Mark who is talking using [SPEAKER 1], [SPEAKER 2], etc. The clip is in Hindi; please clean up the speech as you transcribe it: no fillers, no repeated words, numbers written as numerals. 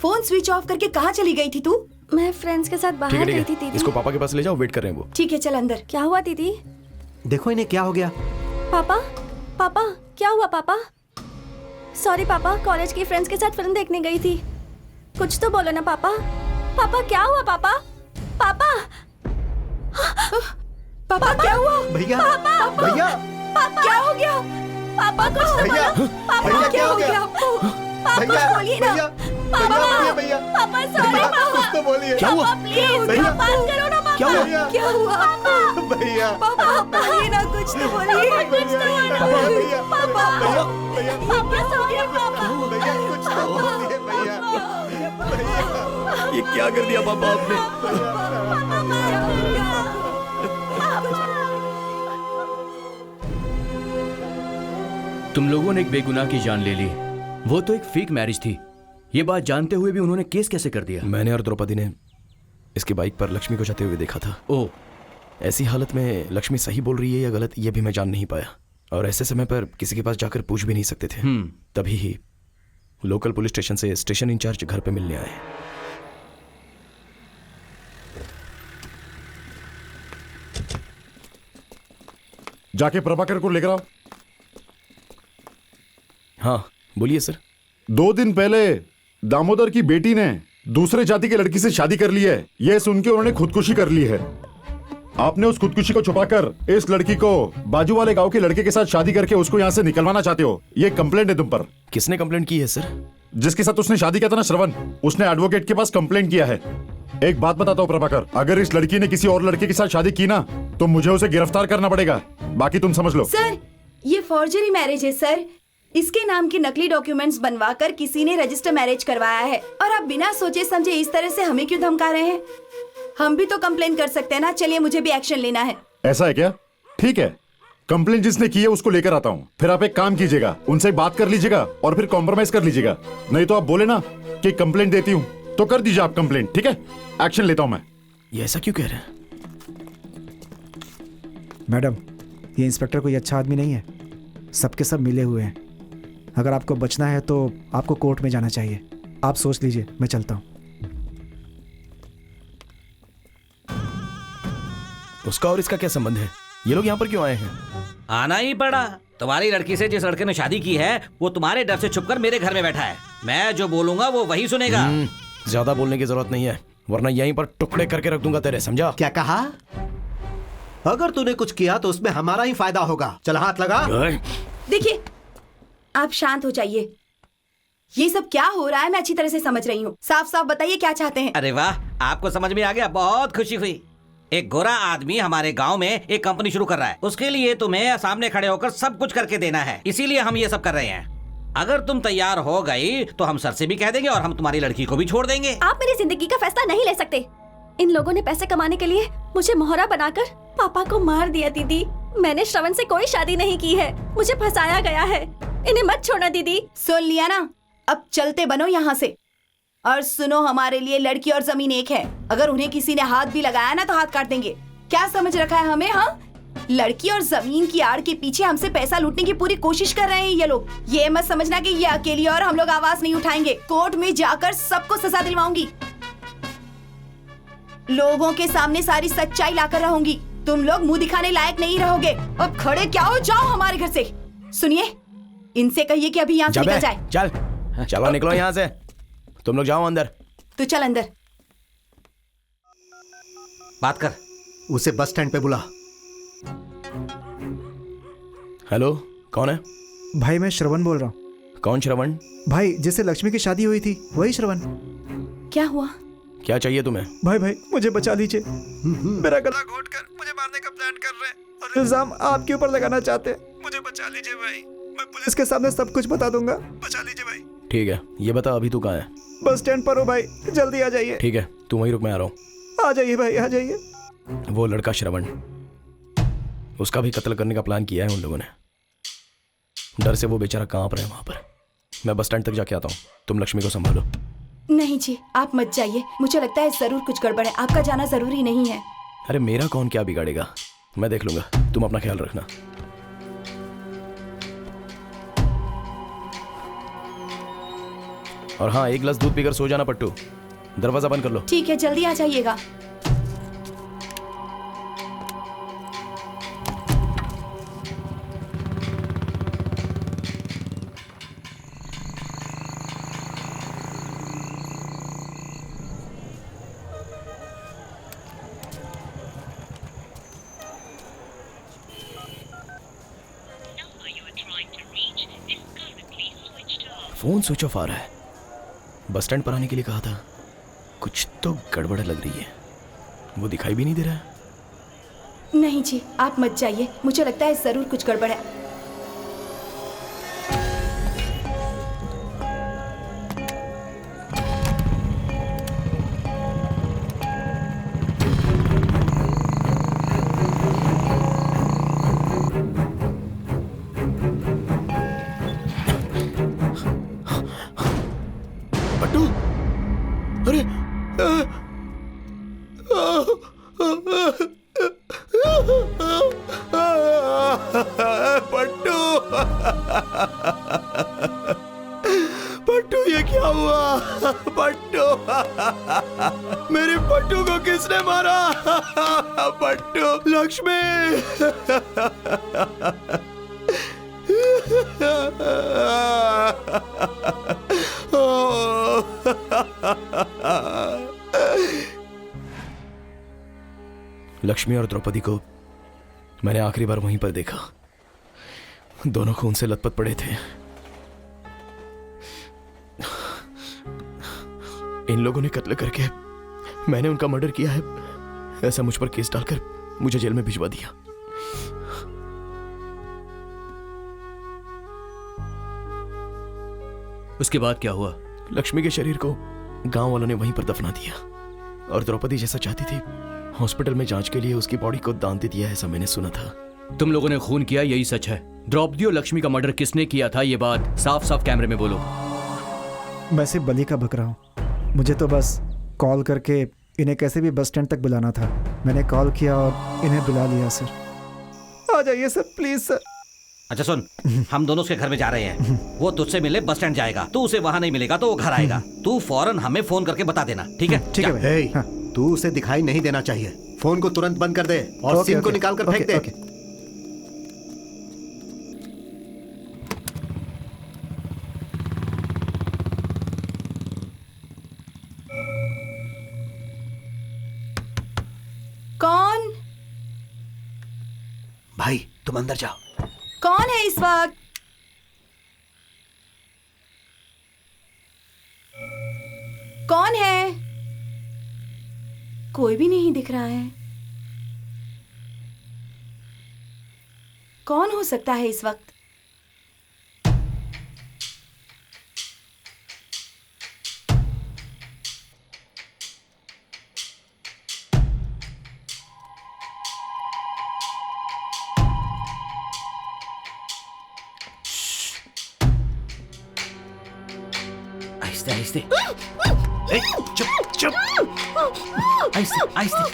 [SPEAKER 1] फोन स्विच ऑफ करके कहाँ चली गई थी तू?
[SPEAKER 2] मैं फ्रेंड्स के साथ बाहर गई थी दीदी।
[SPEAKER 3] इसको पापा के पास ले जाओ, वेट कर रहे हैं वो।
[SPEAKER 1] ठीक है, चल अंदर।
[SPEAKER 2] क्या हुआ दीदी?
[SPEAKER 4] देखो इन्हें क्या हो गया।
[SPEAKER 2] पापा, पापा क्या हुआ पापा? सॉरी पापा, कॉलेज की फ्रेंड्स के साथ फिल्म देखने गई थी। कुछ तो बोलो ना पापा। पापा क्या हुआ पापा? पापा
[SPEAKER 1] पापा क्या हुआ?
[SPEAKER 4] भैया
[SPEAKER 1] भैया
[SPEAKER 2] पापा
[SPEAKER 1] क्या हो गया?
[SPEAKER 2] पापा कुछ तो
[SPEAKER 4] भैया
[SPEAKER 2] बोलो। पापा
[SPEAKER 1] क्या हो गया आपको?
[SPEAKER 2] पापा बोलिए ना। पापा
[SPEAKER 4] भैया
[SPEAKER 2] पापा सॉरी पापा।
[SPEAKER 4] तो बोलिए।
[SPEAKER 3] क्या हुआ?
[SPEAKER 2] प्लीज
[SPEAKER 4] भैया।
[SPEAKER 2] बात करो ना पापा।
[SPEAKER 3] क्या हुआ?
[SPEAKER 1] क्या हुआ?
[SPEAKER 4] भैया
[SPEAKER 1] पापा बोलिए ना, कुछ तो बोलिए।
[SPEAKER 4] भैया
[SPEAKER 1] पापा
[SPEAKER 4] भैया
[SPEAKER 2] पापा सॉरी पापा।
[SPEAKER 4] भैया कुछ तो बोलिए भैया।
[SPEAKER 3] ये क्या कर दिया पापा आपने?
[SPEAKER 5] तुम लोगों ने एक बेगुनाह की जान ले ली। वो तो एक फेक मैरिज थी। ये बात जानते हुए भी उन्होंने केस कैसे कर दिया?
[SPEAKER 3] मैंने और द्रौपदी ने इसकी बाइक पर लक्ष्मी को जाते हुए देखा था।
[SPEAKER 5] ओह,
[SPEAKER 3] ऐसी हालत में लक्ष्मी सही बोल रही है या गलत, ये भी मैं जान नहीं पाया। और ऐसे समय पर किसी के पास जाकर पूछ भी नहीं सकते थे। तभी ही लोकल पुलिस स्टेशन से स्टेशन इंचार्ज घर पे मिलने आए।
[SPEAKER 6] जाके प्रभाकर को लेकर आओ।
[SPEAKER 3] हाँ बोलिए सर।
[SPEAKER 6] 2 दिन पहले दामोदर की बेटी ने दूसरे जाति की लड़की से शादी कर ली है। यह सुन के उन्होंने खुदकुशी कर ली है। आपने उस खुदकुशी को छुपाकर इस लड़की को बाजू वाले गांव के लड़के के साथ शादी करके उसको यहाँ से निकलवाना चाहते हो। ये कंप्लेंट है तुम पर।
[SPEAKER 3] किसने कंप्लेंट की है सर?
[SPEAKER 6] जिसके साथ उसने शादी किया था ना, श्रवण, उसने एडवोकेट के पास कंप्लेंट किया है। एक बात बताता हूँ प्रभाकर, अगर इस लड़की ने किसी और लड़के के साथ शादी की ना तो मुझे उसे गिरफ्तार करना पड़ेगा। बाकी तुम समझ लो।
[SPEAKER 1] सर, ये फॉर्जरी मैरिज है सर। इसके नाम के नकली डॉक्यूमेंट्स बनवाकर किसी ने रजिस्टर मैरिज करवाया है और आप बिना सोचे समझे इस तरह से हमें क्यों धमका रहे हैं? हम भी तो कंप्लेन कर सकते हैं ना। चलिए, मुझे भी एक्शन लेना है।
[SPEAKER 6] ऐसा है क्या? ठीक है, कंप्लेंट जिसने की है उसको लेकर आता हूँ। फिर आप एक काम कीजिएगा, उनसे बात कर लीजिएगा और फिर कॉम्प्रोमाइज कर लीजिएगा। नहीं तो आप बोले ना कि कंप्लेंट देती हूँ तो कर दीजिए आप कंप्लेंट। ठीक है, एक्शन लेता हूँ मैं।
[SPEAKER 3] ये ऐसा क्यों कह रहे हैं?
[SPEAKER 7] मैडम, ये इंस्पेक्टर कोई अच्छा आदमी नहीं है। सबके सब मिले हुए हैं। अगर आपको बचना है तो आपको कोर्ट में जाना चाहिए। आप सोच लीजिए, मैं चलता हूँ।
[SPEAKER 3] उसका और इसका क्या संबंध है? ये लोग यहाँ पर क्यों आए हैं?
[SPEAKER 8] आना ही पड़ा। तुम्हारी लड़की से जिस लड़के ने शादी की है वो तुम्हारे डर से छुपकर मेरे घर में बैठा है। मैं जो बोलूंगा वो वही सुनेगा।
[SPEAKER 3] ज्यादा बोलने की जरूरत नहीं है, वरना यहीं पर टुकड़े करके रख दूंगा तेरे, समझा?
[SPEAKER 4] क्या कहा? अगर तूने कुछ किया तो उसमें हमारा ही फायदा होगा। चल हाथ लगा।
[SPEAKER 1] देखिए, आप शांत हो जाइए। ये सब क्या हो रहा है मैं अच्छी तरह से समझ रही हूँ। साफ साफ बताइए क्या चाहते हैं?
[SPEAKER 8] अरे वाह, आपको समझ में आ गया, बहुत खुशी हुई। एक गोरा आदमी हमारे गांव में एक कंपनी शुरू कर रहा है। उसके लिए तुम्हें सामने खड़े होकर सब कुछ करके देना है। इसीलिए हम ये सब कर रहे हैं। अगर तुम तैयार हो गई तो हम सर से भी कह देंगे और हम तुम्हारी लड़की को भी छोड़ देंगे।
[SPEAKER 2] आप मेरी जिंदगी का फैसला नहीं ले सकते। इन लोगों ने पैसे कमाने के लिए मुझे मोहरा बनाकर पापा को मार दिया। दीदी, मैंने श्रवण से कोई शादी नहीं की है। मुझे फंसाया गया है। इन्हें मत छोड़ना दीदी।
[SPEAKER 1] सुन लिया ना, अब चलते बनो यहाँ से। और सुनो, हमारे लिए लड़की और जमीन एक है। अगर उन्हें किसी ने हाथ भी लगाया ना तो हाथ काट देंगे। क्या समझ रखा है हमें? हाँ, लड़की और जमीन की आड़ के पीछे हमसे पैसा लूटने की पूरी कोशिश कर रहे हैं ये लोग। ये मत समझना कि ये अकेली और हम लोग आवाज नहीं उठाएंगे। कोर्ट में जाकर सबको सजा दिलवाऊंगी। लोगों के सामने सारी सच्चाई लाकर रहूंगी। तुम लोग मुंह दिखाने लायक नहीं रहोगे। अब खड़े क्या हो, जाओ हमारे घर से। सुनिए, इनसे कहिए कि अभी यहाँ से निकल जाए।
[SPEAKER 3] चल चलो, निकलो यहाँ से। तुम लोग जाओ अंदर।
[SPEAKER 1] तू चल अंदर।
[SPEAKER 8] बात कर।
[SPEAKER 4] उसे बस स्टैंड पे बुला।
[SPEAKER 3] हेलो, कौन है?
[SPEAKER 7] भाई, मैं श्रवण बोल रहा हूँ।
[SPEAKER 3] कौन श्रवण?
[SPEAKER 7] भाई, जिससे लक्ष्मी की शादी हुई थी, वही श्रवण।
[SPEAKER 1] क्या हुआ?
[SPEAKER 3] क्या चाहिए तुम्हें?
[SPEAKER 7] भाई, मुझे बचा लीजिए। मेरा गला घोट कर मुझे मारने का प्लान कर रहे हैं और इल्जाम आपके ऊपर लगाना चाहते हैं। मुझे बचा लीजिए भाई। मैं पुलिस के सामने सब कुछ बता दूंगा। बचा लीजिए भाई।
[SPEAKER 3] ठीक है, ये बता अभी तू कहाँ है?
[SPEAKER 7] बस स्टैंड पर हो भाई, जल्दी आ जाइए।
[SPEAKER 3] ठीक है, तू वहीं रुक, मैं आ रहा हूँ।
[SPEAKER 7] आ जाइए भाई, आ जाइए।
[SPEAKER 3] वो लड़का श्रवण, उसका भी कत्ल करने का प्लान किया है उन लोगों ने। डर से वो बेचारा कांप रहा है वहां पर। मैं बस स्टैंड तक जाके आता हूँ, तुम लक्ष्मी को संभालो।
[SPEAKER 1] नहीं जी, आप मत जाइए। मुझे लगता है जरूर कुछ गड़बड़ है। आपका जाना जरूरी नहीं है।
[SPEAKER 3] अरे मेरा कौन क्या बिगाड़ेगा, मैं देख लूंगा। तुम अपना ख्याल रखना। और हाँ, एक गिलास दूध पीकर सो जाना पट्टू। दरवाजा बंद कर लो।
[SPEAKER 1] ठीक है, जल्दी आ जाइएगा।
[SPEAKER 3] फोन स्विच ऑफ आ रहा है। बस स्टैंड पर आने के लिए कहा था। कुछ तो गड़बड़ लग रही है। वो दिखाई भी नहीं दे रहा है।
[SPEAKER 1] नहीं जी, आप मत जाइए, मुझे लगता है जरूर कुछ गड़बड़ है।
[SPEAKER 3] पट्टू, अरे
[SPEAKER 4] पट्टू, पट्टू ये क्या हुआ? पट्टू, मेरे पट्टू को किसने मारा? पट्टू, लक्ष्मी।
[SPEAKER 3] लक्ष्मी और द्रौपदी को मैंने आखिरी बार वहीं पर देखा। दोनों खून से लथपथ पड़े थे। इन लोगों ने कत्ल करके मैंने उनका मर्डर किया है, ऐसा मुझ पर केस डालकर मुझे जेल में भिजवा दिया।
[SPEAKER 5] उसके बाद क्या हुआ?
[SPEAKER 3] लक्ष्मी के शरीर को गांव वालों ने वहीं पर दफना दिया और द्रौपदी जैसा चाहती थी, हॉस्पिटल में जांच के लिए उसकी बॉडी को दान दे दिया, ऐसा मैंने सुना था।
[SPEAKER 5] तुम लोगों ने खून किया, यही सच है? द्रौपदी और लक्ष्मी का मर्डर किसने किया था, ये बात साफ साफ कैमरे में बोलो।
[SPEAKER 7] मैं सिर्फ बलि का बक रहा हूँ। मुझे तो बस कॉल करके इन्हें कैसे भी बस स्टैंड तक बुलाना था। मैंने कॉल किया और इन्हें बुला लिया। सर आ जाइए सर, प्लीज सर।
[SPEAKER 8] अच्छा सुन, हम दोनों उसके घर में जा रहे हैं। वो तुझसे मिले बस स्टैंड जाएगा, तू उसे वहां नहीं मिलेगा तो वो घर आएगा। तू फौरन हमें फोन करके बता देना, ठीक है?
[SPEAKER 7] ठीक है भाई।
[SPEAKER 4] हे, तू उसे दिखाई नहीं देना चाहिए। फोन को तुरंत बंद कर दे और
[SPEAKER 7] ओके,
[SPEAKER 4] सिम को
[SPEAKER 7] ओके,
[SPEAKER 4] निकाल कर फेंक
[SPEAKER 7] ओके,
[SPEAKER 4] दे।
[SPEAKER 7] ओके।
[SPEAKER 1] कौन
[SPEAKER 4] भाई तुम अंदर जाओ।
[SPEAKER 1] कौन है इस वक्त? कौन है? कोई भी नहीं दिख रहा है। कौन हो सकता है इस वक्त?
[SPEAKER 8] आहिस्ते आहिस्ते। ए, चुप चुप। आहिस्ते आहिस्ते।